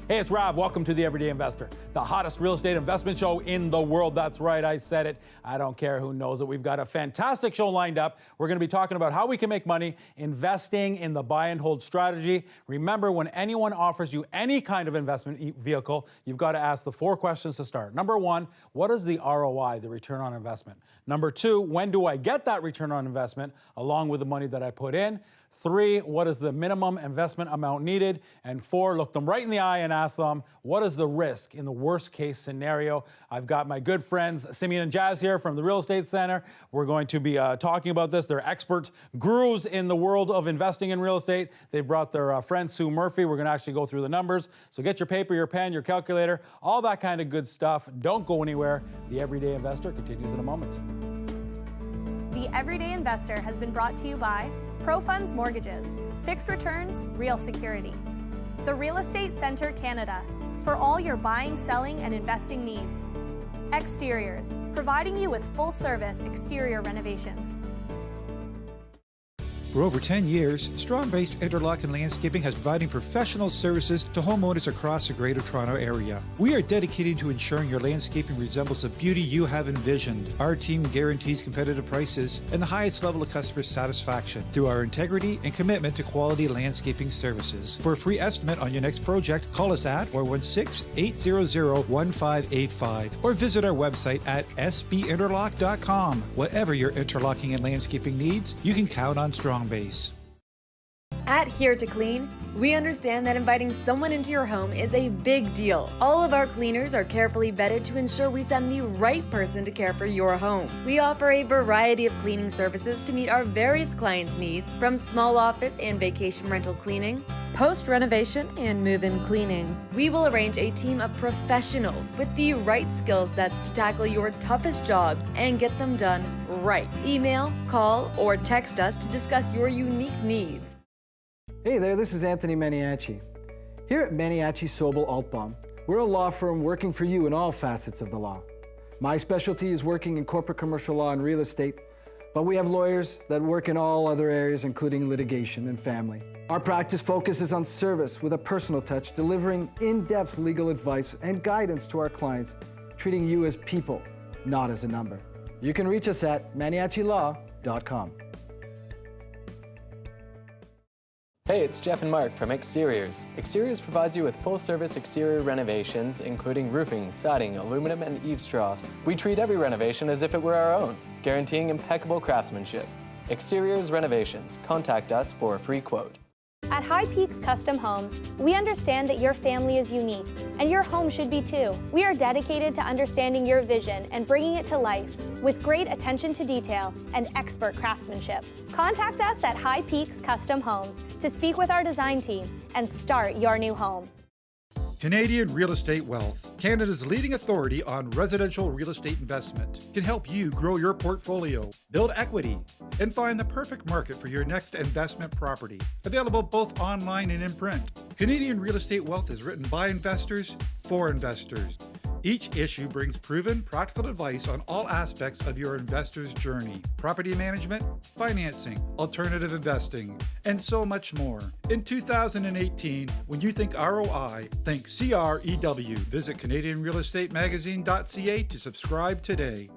Hey, it's Rob. Welcome to The Everyday Investor, the hottest real estate investment show in the world. That's right, I said it. I don't care who knows it. We've got a fantastic show lined up. We're going to be talking about how we can make money investing in the buy and hold strategy. Remember, when anyone offers you any kind of investment vehicle, you've got to ask the 4 questions to start. Number 1, what is the ROI, the return on investment? Number 2, when do I get that return on investment along with the money that I put in? 3, what is the minimum investment amount needed? And 4, look them right in the eye and ask them, what is the risk in the worst case scenario? I've got my good friends, Simeon and Jas here from the Real Estate Center. We're going to be talking about this. They're expert gurus in the world of investing in real estate. They brought their friend, Sue Murphy. We're going to actually go through the numbers. So get your paper, your pen, your calculator, all that kind of good stuff. Don't go anywhere. The Everyday Investor continues in a moment. The Everyday Investor has been brought to you by ProFunds Mortgages, Fixed Returns, Real Security. The Real Estate Center Canada, for all your buying, selling, and investing needs. Exteriors, providing you with full-service exterior renovations. For over 10 years, Strong-Based Interlock and Landscaping has providing professional services to homeowners across the Greater Toronto Area. We are dedicated to ensuring your landscaping resembles the beauty you have envisioned. Our team guarantees competitive prices and the highest level of customer satisfaction through our integrity and commitment to quality landscaping services. For a free estimate on your next project, call us at 416-800-1585 or visit our website at sbinterlock.com. Whatever your interlocking and landscaping needs, you can count on Strong Base. At Here to Clean, we understand that inviting someone into your home is a big deal. All of our cleaners are carefully vetted to ensure we send the right person to care for your home. We offer a variety of cleaning services to meet our various clients' needs, from small office and vacation rental cleaning, post-renovation and move-in cleaning. We will arrange a team of professionals with the right skill sets to tackle your toughest jobs and get them done right. Email, call, or text us to discuss your unique needs. Hey there, this is Anthony Maniaci. Here at Maniaci Sobel Altbaum, we're a law firm working for you in all facets of the law. My specialty is working in corporate commercial law and real estate, but we have lawyers that work in all other areas, including litigation and family. Our practice focuses on service with a personal touch, delivering in-depth legal advice and guidance to our clients, treating you as people, not as a number. You can reach us at maniacilaw.com. Hey, it's Jeff and Mark from Exteriors. Exteriors provides you with full-service exterior renovations, including roofing, siding, aluminum, and eaves troughs. We treat every renovation as if it were our own, guaranteeing impeccable craftsmanship. Exteriors Renovations. Contact us for a free quote. At High Peaks Custom Homes, we understand that your family is unique, and your home should be too. We are dedicated to understanding your vision and bringing it to life with great attention to detail and expert craftsmanship. Contact us at High Peaks Custom Homes to speak with our design team and start your new home. Canadian Real Estate Wealth, Canada's leading authority on residential real estate investment, can help you grow your portfolio, build equity, and find the perfect market for your next investment property. Available both online and in print. Canadian Real Estate Wealth is written by investors for investors. Each issue brings proven, practical advice on all aspects of your investor's journey: property management, financing, alternative investing, and so much more. In 2018, when you think ROI, think CREW. Visit CanadianRealEstateMagazine.ca to subscribe today.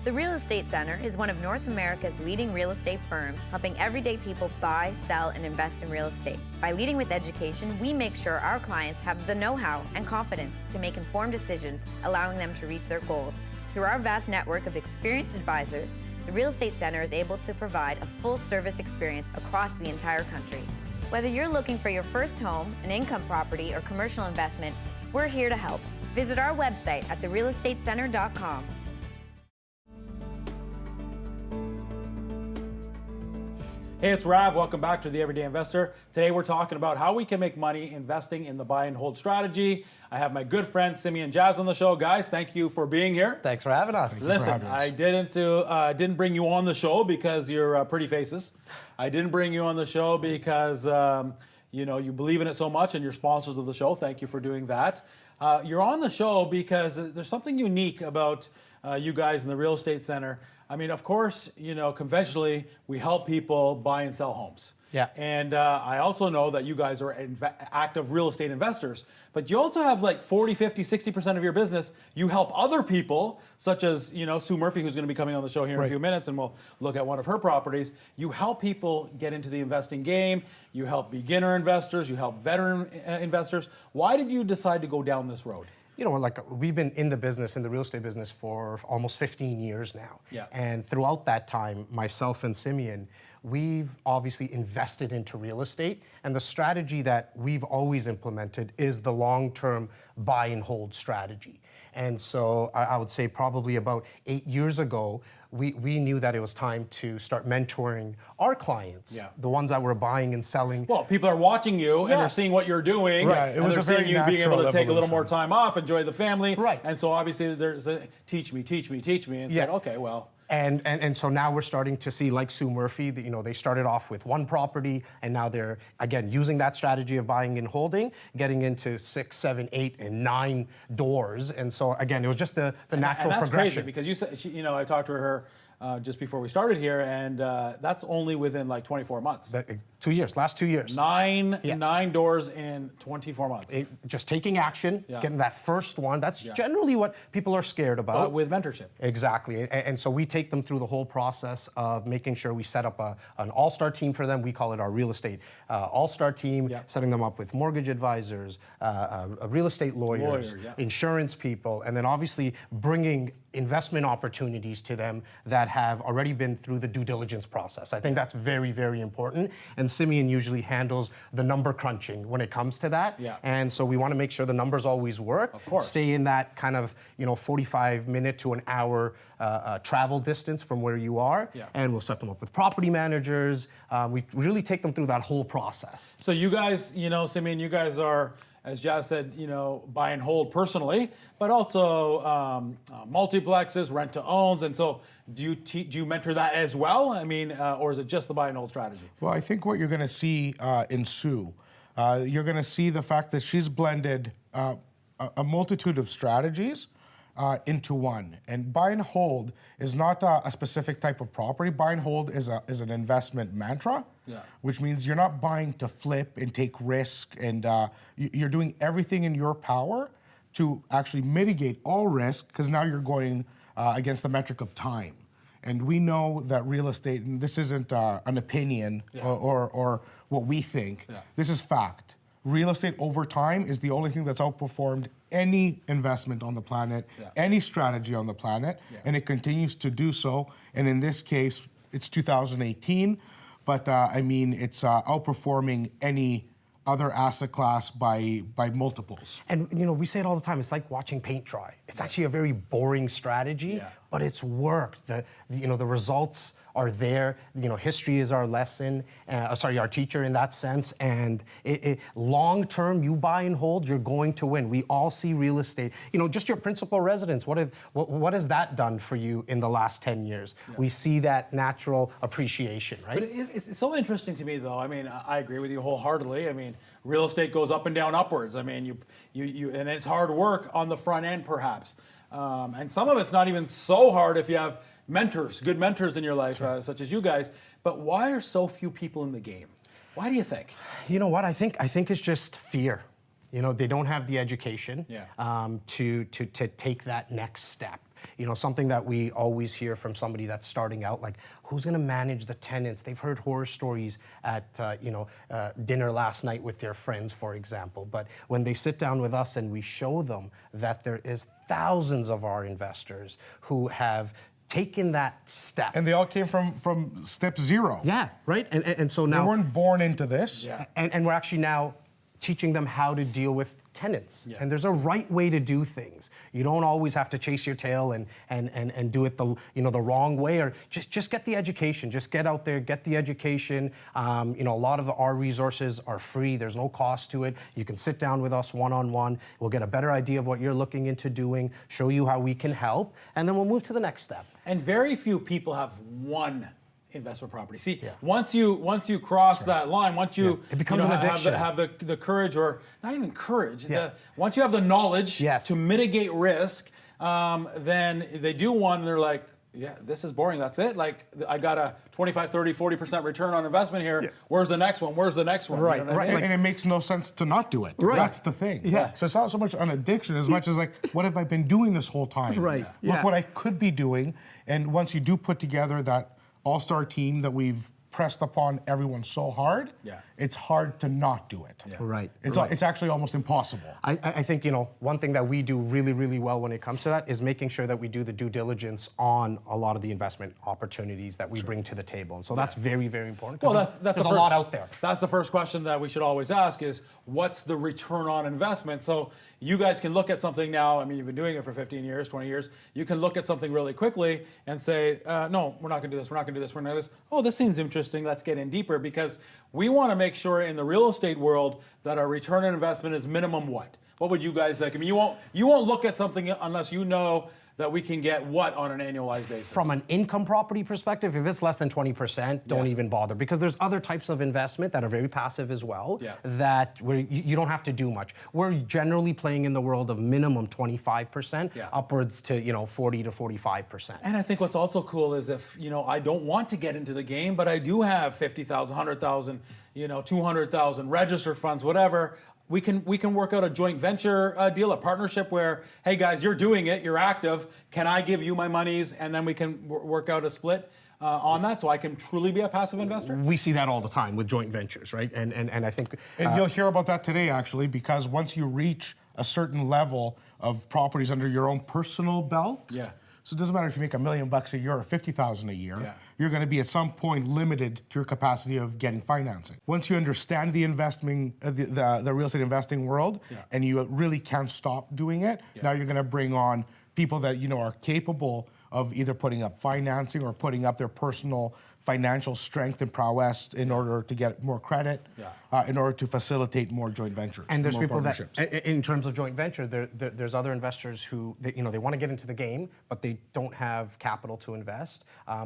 The Real Estate Center is one of North America's leading real estate firms, helping everyday people buy, sell, and invest in real estate. By leading with education, we make sure our clients have the know-how and confidence to make informed decisions, allowing them to reach their goals. Through our vast network of experienced advisors, the Real Estate Center is able to provide a full-service experience across the entire country. Whether you're looking for your first home, an income property, or commercial investment, we're here to help. Visit our website at therealestatecenter.com. Hey, it's Rav. Welcome back to The Everyday Investor. Today we're talking about how we can make money investing in the buy and hold strategy. I have my good friend Simeon and Jas on the show. Guys, thank you for being here. Thanks for having us. Listen, I didn't bring you on the show because you're pretty faces. I didn't bring you on the show because you believe in it so much and you're sponsors of the show. Thank you for doing that. You're on the show because there's something unique about you guys in the Real Estate Center. I mean, of course, conventionally, we help people buy and sell homes. Yeah. And I also know that you guys are active real estate investors, but you also have like 40, 50, 60% of your business. You help other people, such as, Sue Murphy, who's going to be coming on the show here in a few minutes, and we'll look at one of her properties. You help people get into the investing game. You help beginner investors. You help veteran investors. Why did you decide to go down this road? We've been in the real estate business for almost 15 years now. Yeah. And throughout that time, myself and Simeon, we've obviously invested into real estate. And the strategy that we've always implemented is the long-term buy and hold strategy. And so I would say probably about 8 years ago, we knew that it was time to start mentoring our clients, the ones that were buying and selling. Well, people are watching you and they're seeing what you're doing. Right. It was a very you being able to take a little more evolution. time off, enjoy the family. Right. And so obviously there's a teach me, and said, okay, well. And so now we're starting to see, like Sue Murphy, they started off with one property, and now they're, again, using that strategy of buying and holding, getting into 6, 7, 8, and 9 doors. And so, again, it was just the natural and that's progression. crazy because you said, I talked to her just before we started here, and that's only within like 24 months. 2 years, last 2 years. Nine doors in 24 months. Just taking action, getting that first one. That's generally what people are scared about. But with mentorship. Exactly. And so we take them through the whole process of making sure we set up an all-star team for them. We call it our real estate all-star team, setting them up with mortgage advisors, real estate lawyers, insurance people, and then obviously bringing investment opportunities to them that have already been through the due diligence process. I think that's very, very important. And Simeon usually handles the number crunching when it comes to that. Yeah. And so we want to make sure the numbers always work. Of course. Stay in that kind of 45-minute to an hour travel distance from where you are. Yeah. And we'll set them up with property managers. We really take them through that whole process. So you guys, Simeon, you guys are, as Jas said, buy and hold personally, but also multiplexes, rent to owns. And so do you mentor that as well? I mean, or is it just the buy and hold strategy? Well, I think what you're going to see in Sue, you're going to see the fact that she's blended a multitude of strategies into one. And buy and hold is not a specific type of property. Buy and hold is an investment mantra, which means you're not buying to flip and take risk, and you're doing everything in your power to actually mitigate all risk, because now you're going against the metric of time. And we know that real estate, and this isn't an opinion or what we think, this is fact. Real estate over time is the only thing that's outperformed any investment on the planet, any strategy on the planet, and it continues to do so. And in this case, it's 2018, but it's outperforming any other asset class by multiples. And we say it all the time, it's like watching paint dry. It's actually a very boring strategy, but it's worked. The results are there. History is our lesson, our teacher in that sense. And long term, you buy and hold, you're going to win. We all see real estate. Just your principal residence. What has that done for you in the last 10 years? We see that natural appreciation, right? But it's so interesting to me, though. I mean, I agree with you wholeheartedly. I mean, real estate goes up and down upwards. I mean, you and it's hard work on the front end, perhaps. And some of it's not even so hard if you have good mentors in your life, such as you guys. But why are so few people in the game? Why do you think? You know what? I think it's just fear. They don't have the education to take that next step. Something that we always hear from somebody that's starting out, like, who's going to manage the tenants? They've heard horror stories at dinner last night with their friends, for example. But when they sit down with us and we show them that there is thousands of our investors who have taken that step. And they all came from step zero. Yeah, right? And so now... They weren't born into this. Yeah. And we're actually now teaching them how to deal with tenants. Yeah. And there's a right way to do things. You don't always have to chase your tail and do it the wrong way, or just get the education. Just get out there, get the education. A lot of our resources are free. There's no cost to it. You can sit down with us one-on-one. We'll get a better idea of what you're looking into doing, show you how we can help, and then we'll move to the next step. And very few people have one investment property. See, once you cross that line, once you It becomes an addiction. have the courage, or not even courage, once you have the knowledge to mitigate risk, then they do one and they're like, yeah, this is boring. That's it. Like, I got a 25, 30, 40% return on investment here. Where's the next one? Where's the next one? Right, You know what I mean? And it makes no sense to not do it. Right. That's the thing. Yeah. So it's not so much an addiction as much as like, what have I been doing this whole time? Right. Look Yeah. what I could be doing. And once you do put together that all-star team that we've pressed upon everyone so hard, it's hard to not do it. Right. It's actually almost impossible. I think, you know, one thing that we do really, really well when it comes to that is making sure that we do the due diligence on a lot of the investment opportunities that we bring to the table. And so that's very, very important. Well, that's there's the a first, lot out there. That's the first question that we should always ask is, what's the return on investment? So you guys can look at something now, I mean, you've been doing it for 15 years, 20 years. You can look at something really quickly and say, no, we're not gonna do this, we're not gonna do this, we're not gonna do this. Oh, this seems interesting, let's get in deeper, because we wanna make sure in the real estate world that our return on investment is minimum what? What would you guys like? I mean, you won't look at something unless you know that we can get what on an annualized basis? From an income property perspective, if it's less than 20%, don't even bother, because there's other types of investment that are very passive as well, that where you don't have to do much. We're generally playing in the world of minimum 25%, upwards to 40 to 45%. And I think what's also cool is if, I don't want to get into the game, but I do have 50,000, 100,000, 200,000 registered funds, whatever. We can work out a joint venture deal, a partnership where, hey guys, you're doing it, you're active. Can I give you my monies, and then we can work out a split on that, so I can truly be a passive investor? We see that all the time with joint ventures, right? And I think and you'll hear about that today, actually, because once you reach a certain level of properties under your own personal belt. So it doesn't matter if you make $1 million a year or 50,000 a year. You're going to be at some point limited to your capacity of getting financing. Once you understand the investing, the real estate investing world, and you really can't stop doing it, now you're going to bring on people that are capable of either putting up financing or putting up their personal financial strength and prowess in order to get more credit, in order to facilitate more joint ventures. And there's more people partnerships. that, in terms of joint venture, there's other investors who, they want to get into the game, but they don't have capital to invest,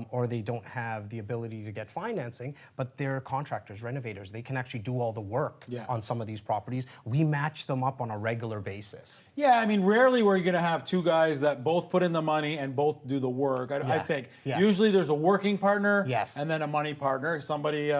or they don't have the ability to get financing, but they're contractors, renovators. They can actually do all the work on some of these properties. We match them up on a regular basis. Yeah, I mean, rarely we're going to have two guys that both put in the money and both do the work. I think usually there's a working partner and then a money partner. Somebody,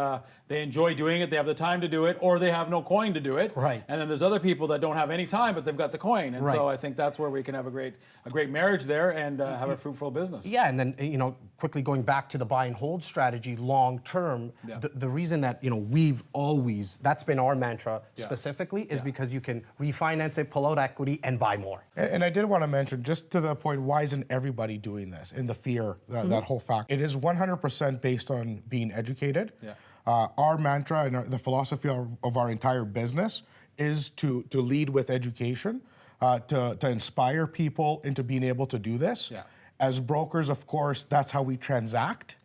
they enjoy doing it, they have the time to do it, or they have no coin to do it. Right. And then there's other people that don't have any time, but they've got the coin. And so I think that's where we can have a great marriage there and have a fruitful business. Yeah, and then, quickly going back to the buy and hold strategy long term, the reason that, we've always, that's been our mantra specifically, is because you can refinance it, pull out equity, and buy more. And I did want to mention, just to the point, why isn't everybody doing this? In the fear, that whole fact. It is 100% based on being educated. Our mantra and the philosophy of our entire business is to lead with education, to inspire people into being able to do this. As brokers, of course, that's how we transact.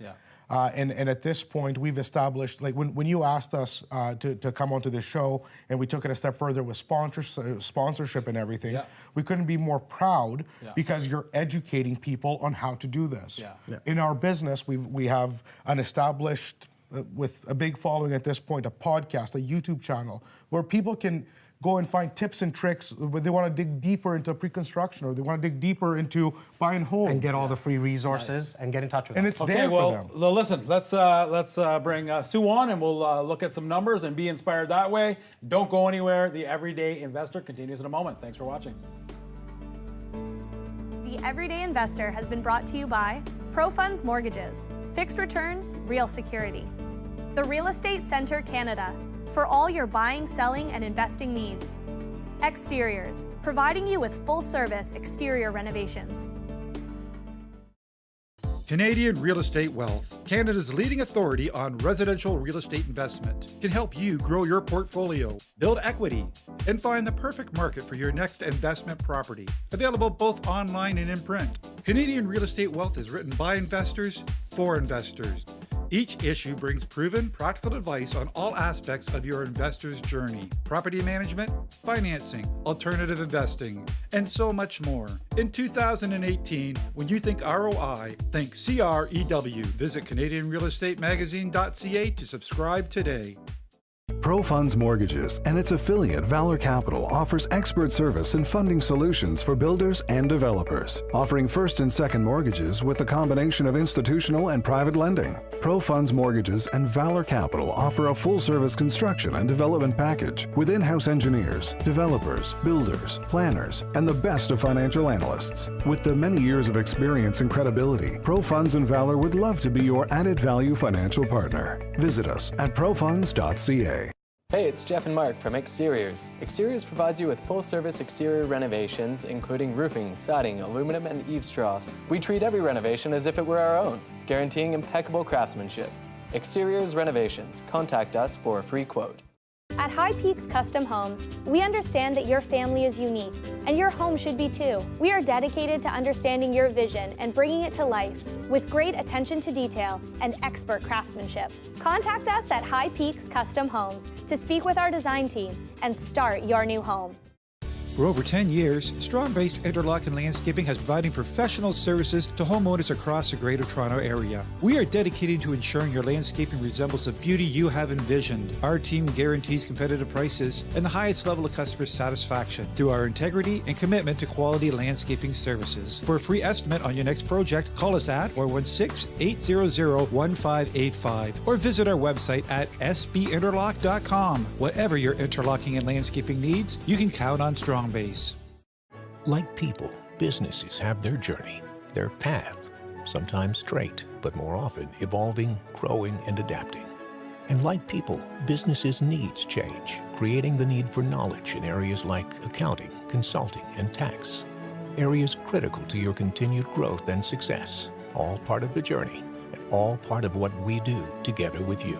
And at this point, we've established, like when you asked us to come onto this show, and we took it a step further with sponsorship and everything, we couldn't be more proud because you're educating people on how to do this. In our business, we have an established, with a big following at this point, a podcast, a YouTube channel, where people can go and find tips and tricks when they want to dig deeper into pre-construction, or they want to dig deeper into buy and hold. And get all the free resources and get in touch with us. And it's there for them. Well, listen, let's bring Sue on, and we'll look at some numbers and be inspired that way. Don't go anywhere. The Everyday Investor continues in a moment. Thanks for watching. The Everyday Investor has been brought to you by ProFunds Mortgages, Fixed Returns, Real Security. The Real Estate Center Canada, for all your buying, selling, and investing needs. Exteriors, providing you with full-service exterior renovations. Canadian Real Estate Wealth, Canada's leading authority on residential real estate investment, can help you grow your portfolio, build equity, and find the perfect market for your next investment property. Available both online and in print. Canadian Real Estate Wealth is written by investors for investors. Each issue brings proven, practical advice on all aspects of your investor's journey: property management, financing, alternative investing, and so much more. In 2018, when you think ROI, think CREW. Visit CanadianRealEstateMagazine.ca to subscribe today. ProFunds Mortgages and its affiliate Valor Capital offers expert service and funding solutions for builders and developers, offering first and second mortgages with a combination of institutional and private lending. ProFunds Mortgages and Valor Capital offer a full-service construction and development package with in-house engineers, developers, builders, planners, and the best of financial analysts. With the many years of experience and credibility, ProFunds and Valor would love to be your added value financial partner. Visit us at profunds.ca. Hey, it's Jeff and Mark from Exteriors. Exteriors provides you with full-service exterior renovations, including roofing, siding, aluminum, and eaves troughs. We treat every renovation as if it were our own, guaranteeing impeccable craftsmanship. Exteriors Renovations. Contact us for a free quote. At High Peaks Custom Homes, we understand that your family is unique, and your home should be too. We are dedicated to understanding your vision and bringing it to life with great attention to detail and expert craftsmanship. Contact us at High Peaks Custom Homes to speak with our design team and start your new home. For over 10 years, Strong Base Interlock and Landscaping has providing professional services to homeowners across the Greater Toronto Area. We are dedicated to ensuring your landscaping resembles the beauty you have envisioned. Our team guarantees competitive prices and the highest level of customer satisfaction through our integrity and commitment to quality landscaping services. For a free estimate on your next project, call us at 416-800-1585 or visit our website at sbinterlock.com. Whatever your interlocking and landscaping needs, you can count on Strong Base. Like people, businesses have their journey, their path, sometimes straight, but more often evolving, growing, and adapting. And like people, businesses' needs change, creating the need for knowledge in areas like accounting, consulting, and tax. Areas critical to your continued growth and success, all part of the journey, and all part of what we do together with you.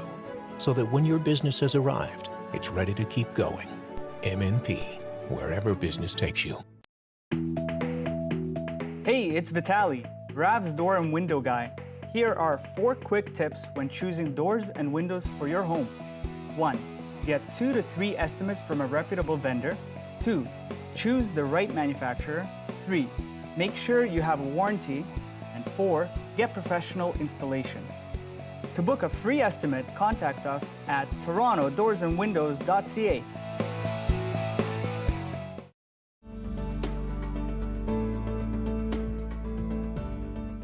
So that when your business has arrived, it's ready to keep going. MNP. Wherever business takes you. Hey, it's Vitali, Rav's door and window guy. Here are 4 quick tips when choosing doors and windows for your home. 1. Get 2 to 3 estimates from a reputable vendor. 2. Choose the right manufacturer. 3. Make sure you have a warranty. And 4. Get professional installation. To book a free estimate, contact us at torontodoorsandwindows.ca.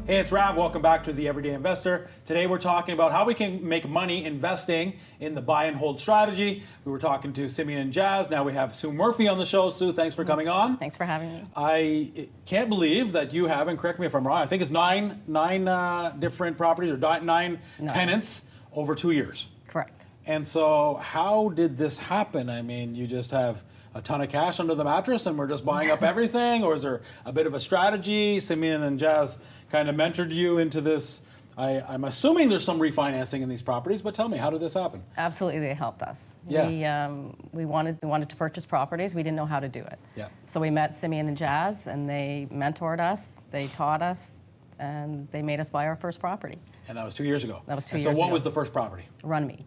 Hey, it's Rav. Welcome back to The Everyday Investor. Today we're talking about how we can make money investing in the buy and hold strategy. We were talking to Simeon and Jas. Now we have Sue Murphy on the show. Sue, thanks for coming on. Thanks for having me. I can't believe that you have, and correct me if I'm wrong, I think it's nine different properties or nine tenants over 2 years. Correct. And so how did this happen? I mean, you just have a ton of cash under the mattress and we're just buying up everything? Or is there a bit of a strategy? Simeon and Jas kind of mentored you into this. I'm assuming there's some refinancing in these properties, but tell me, how did this happen? Absolutely, they helped us. Yeah. We wanted to purchase properties. We didn't know how to do it. Yeah. So we met Simeon and Jas, and they mentored us, they taught us, and they made us buy our first property. And that was 2 years ago. That was 2 and years ago. So what was the first property? Runmead.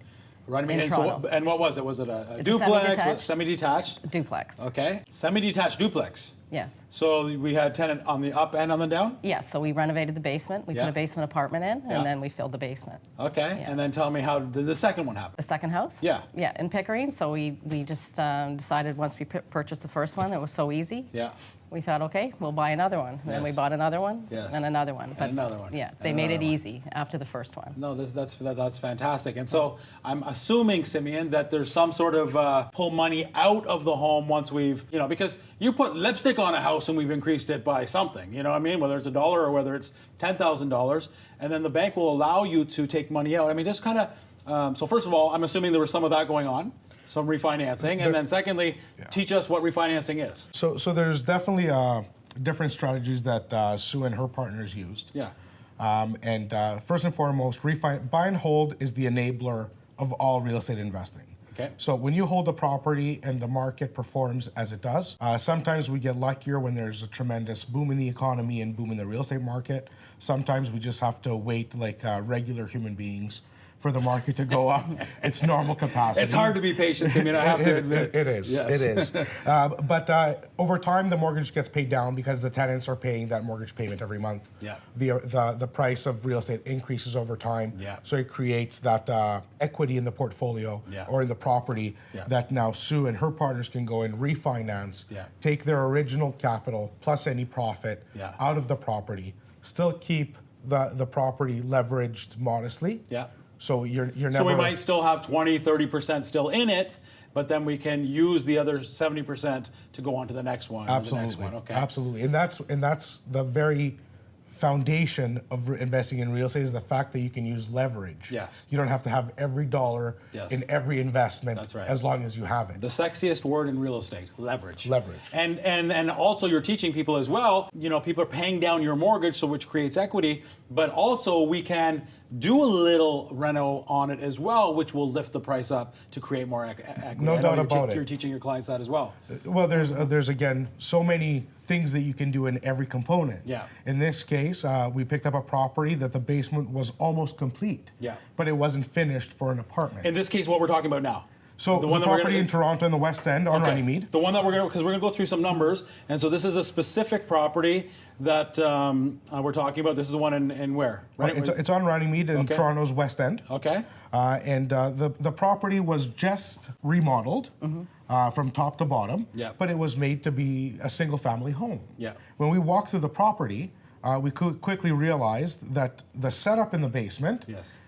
Runmead. In Toronto. And what was it? Was it a It's duplex? a Was it semi-detached? Duplex. Okay. Semi-detached duplex. Yes. So we had tenant on the up and on the down? Yes, so we renovated the basement. We put a basement apartment in, Yeah. and then we filled the basement. Okay. Yeah. And then tell me, how did the second one happen? The second house? Yeah. Yeah, in Pickering. So we just decided once we purchased the first one, it was so easy. Yeah. We thought, okay, we'll buy another one. And then we bought another one, Yes. and another one. And another one. Yeah, And they made it another one. easy after the first one. No, that's fantastic. And so I'm assuming, Simeon, that there's some sort of pull money out of the home once we've, because you put lipstick on a house and we've increased it by something, you know what I mean? Whether it's $1 or whether it's $10,000, and then the bank will allow you to take money out. I mean, just kind of, so first of all, I'm assuming there was some of that going on, some refinancing, and then secondly, teach us what refinancing is. So there's definitely different strategies that Sue and her partners used. Yeah. And first and foremost, buy and hold is the enabler of all real estate investing. Okay. So when you hold a property and the market performs as it does, sometimes we get luckier when there's a tremendous boom in the economy and boom in the real estate market. Sometimes we just have to wait like regular human beings for the market to go up its normal capacity. It's hard to be patient, I mean, I have to admit. It is, Yes. it is. But over time, the mortgage gets paid down because the tenants are paying that mortgage payment every month. Yeah. The price of real estate increases over time. Yeah. So it creates that equity in the portfolio Yeah. or in the property Yeah. that now Sue and her partners can go and refinance, Yeah. take their original capital plus any profit Yeah. out of the property, still keep the property leveraged modestly. Yeah. So you're never. So we might still have 20, 30% still in it, but then we can use the other 70% to go on to the next one. Absolutely. Or the next one. Okay. Absolutely. And that's the very foundation of investing in real estate is the fact that you can use leverage. Yes. You don't have to have every dollar Yes. in every investment. That's right. As long as you have it. The sexiest word in real estate, leverage. Leverage. And also you're teaching people as well, people are paying down your mortgage, so which creates equity, but also we can do a little reno on it as well, which will lift the price up to create more equity. No I know doubt you're about it. You're teaching your clients that as well. Well, there's again so many things that you can do in every component. Yeah. In this case, we picked up a property that the basement was almost complete. Yeah. But it wasn't finished for an apartment. In this case, what we're talking about now. So the one that we're property gonna- in Toronto in the West End on Runnymede. The one that because we're going to go through some numbers. And so this is a specific property that we're talking about. This is the one in where? Right? It's on Runnymede in Okay. Toronto's West End. Okay. And the property was just remodeled from top to bottom, Yeah. but it was made to be a single-family home. Yeah. When we walked through the property, we quickly realized that the setup in the basement, Yes.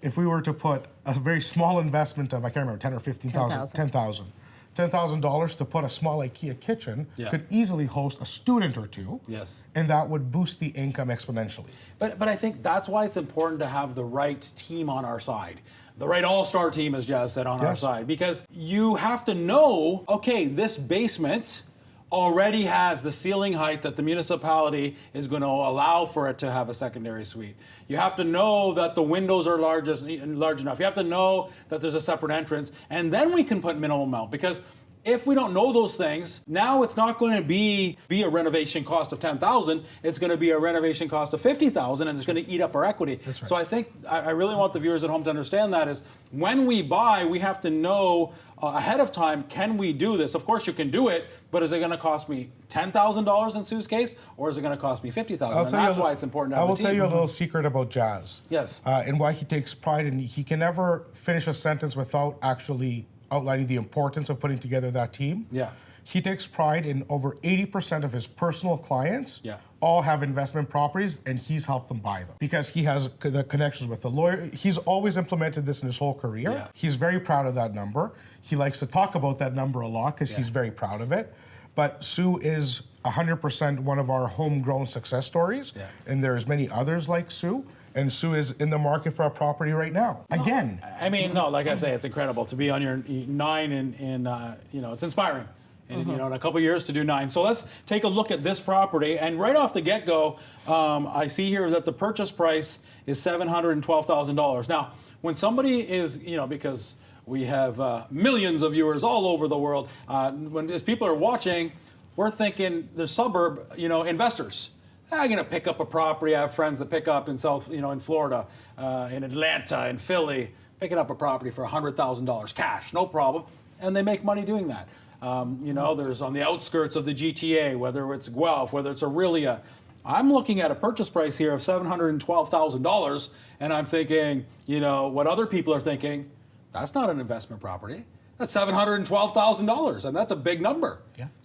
if we were to put a very small investment of, I can't remember, 10 or 15,000, $10,000 to put a small IKEA kitchen Yeah. could easily host a student or two. Yes. And that would boost the income exponentially. But I think that's why it's important to have the right team on our side. The right all-star team, as Jas said, on our Yes. side. Because you have to know, okay, this basement already has the ceiling height that the municipality is going to allow for it to have a secondary suite. You have to know that the windows are large enough. You have to know that there's a separate entrance. And then we can put minimum amount. Because if we don't know those things, now it's not going to be a renovation cost of $10,000. It's going to be a renovation cost of $50,000, and it's going to eat up our equity. That's right. So I think I really want the viewers at home to understand that is when we buy, we have to know ahead of time, can we do this? Of course you can do it, but is it going to cost me $10,000 in Sue's case, or is it going to cost me $50,000? And that's why it's important to have I will the team. tell you a little secret about Jas. Yes. And why he takes pride in he can never finish a sentence without actually outlining the importance of putting together that team. Yeah. He takes pride in over 80% of his personal clients Yeah. all have investment properties, and he's helped them buy them because he has the connections with the lawyer. He's always implemented this in his whole career. Yeah. He's very proud of that number. He likes to talk about that number a lot because he's very proud of it. But Sue is 100% one of our homegrown success stories, Yeah. and there's many others like Sue. And Sue is in the market for a property right now. Again. I mean, no, like I say, it's incredible to be on your 9 it's inspiring. And, in a couple years to do 9. So let's take a look at this property. And right off the get-go, I see here that the purchase price is $712,000. Now, when somebody is, because we have millions of viewers all over the world, as people are watching, we're thinking the suburb, investors. I'm going to pick up a property. I have friends that pick up in in Florida, in Atlanta, in Philly, picking up a property for $100,000 cash, no problem. And they make money doing that. There's on the outskirts of the GTA, whether it's Guelph, whether it's Aurelia. I'm looking at a purchase price here of $712,000, and I'm thinking, what other people are thinking, that's not an investment property. That's $712,000, and that's a big number,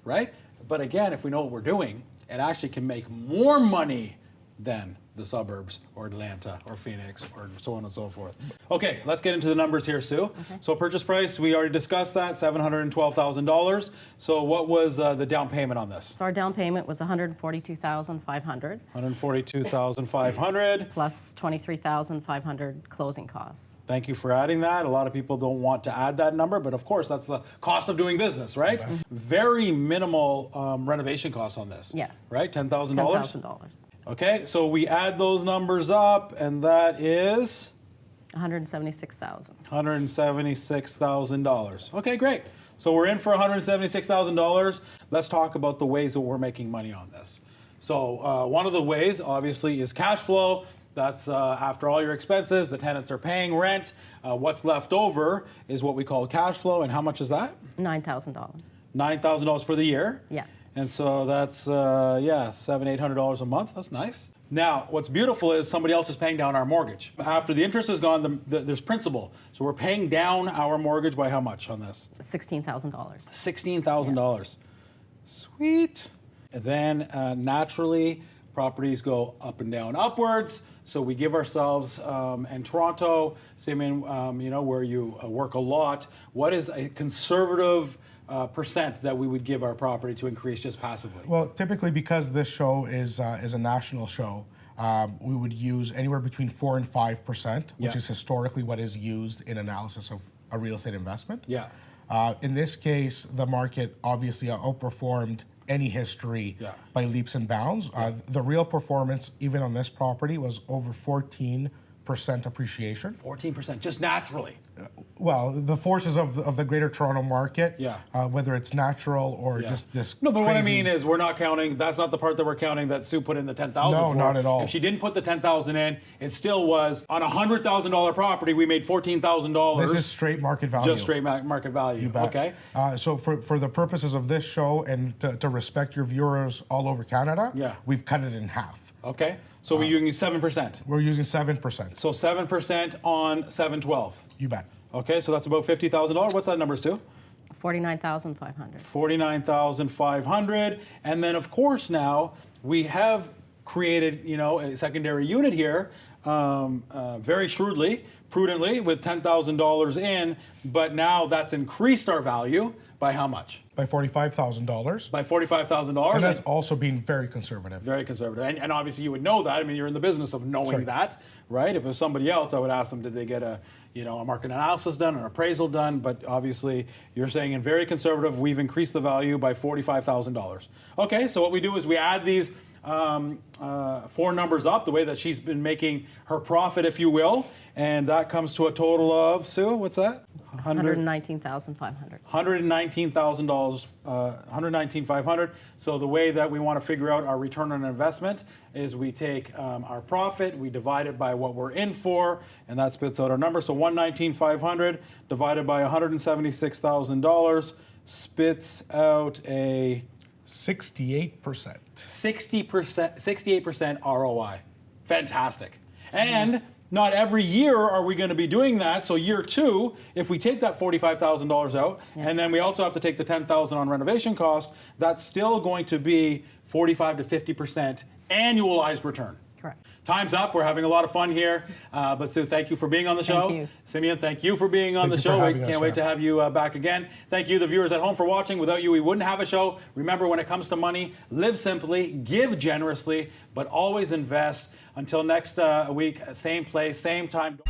right? But again, if we know what we're doing, it actually can make more money than the suburbs or Atlanta or Phoenix or so on and so forth. Okay, let's get into the numbers here, Sue. Okay. So purchase price, we already discussed that, $712,000. So what was the down payment on this? So our down payment was $142,500. $142,500. Plus $23,500 closing costs. Thank you for adding that. A lot of people don't want to add that number, but of course that's the cost of doing business, right? Mm-hmm. Very minimal renovation costs on this. Yes. Right, $10,000? $10,000. Okay, so we add those numbers up, and that is? $176,000. $176,000. Okay, great. So we're in for $176,000. Let's talk about the ways that we're making money on this. So one of the ways, obviously, is cash flow. That's after all your expenses, the tenants are paying rent. What's left over is what we call cash flow. And how much is that? $9,000. $9,000 for the year? Yes. And so that's, $700, $800 a month. That's nice. Now, what's beautiful is somebody else is paying down our mortgage. After the interest is gone, there's principal. So we're paying down our mortgage by how much on this? $16,000. $16,000. Yeah. Sweet. And then naturally, properties go up and down upwards. So we give ourselves, in Toronto, Simeon, where you work a lot, what is a conservative percent that we would give our property to increase just passively? Well, typically because this show is a national show, we would use anywhere between 4 and 5%, which is historically what is used in analysis of a real estate investment. Yeah. In this case, the market obviously outperformed any history by leaps and bounds. The real performance, even on this property, was over 14% appreciation. 14%, just naturally. Well, the forces of the greater Toronto market, whether it's natural or just this. No, but crazy... what I mean is we're not counting, that's not the part that we're counting that Sue put in the $10,000 No, for. not at all. If she didn't put the $10,000 in, it still was, on a $100,000 property, we made $14,000. This is straight market value. Just straight market value, okay. So for the purposes of this show and to respect your viewers all over Canada, we've cut it in half. Okay, so we're using 7%. We're using 7%. So 7% on 712. You bet. Okay, so that's about $50,000. What's that number, Sue? $49,500. $49,500. And then, of course, now we have created, a secondary unit here, very shrewdly, prudently, with $10,000 in. But now that's increased our value by how much? By $45,000. By $45,000. And that's also being very conservative. Very conservative. And obviously you would know that. I mean, you're in the business of knowing that, right? If it was somebody else, I would ask them, did they get a market analysis done, an appraisal done? But obviously you're saying in very conservative, we've increased the value by $45,000. Okay, so what we do is we add these 4 numbers up, the way that she's been making her profit, if you will, and that comes to a total of, Sue, what's that? $119,500. $119,000, $119,500. So the way that we want to figure out our return on investment is we take our profit, we divide it by what we're in for, and that spits out our number. So $119,500 divided by $176,000 spits out a 68%. 68% ROI. Fantastic. And not every year are we going to be doing that. So year 2, if we take that $45,000 out, and then we also have to take the $10,000 on renovation cost, that's still going to be 45 to 50% annualized return. Correct. Time's up. We're having a lot of fun here. But Sue, thank you for being on the show. Thank you. Simeon, thank you for being on the show. We can't wait to have you back again. Thank you, the viewers at home, for watching. Without you, we wouldn't have a show. Remember, when it comes to money, live simply, give generously, but always invest. Until next week, same place, same time.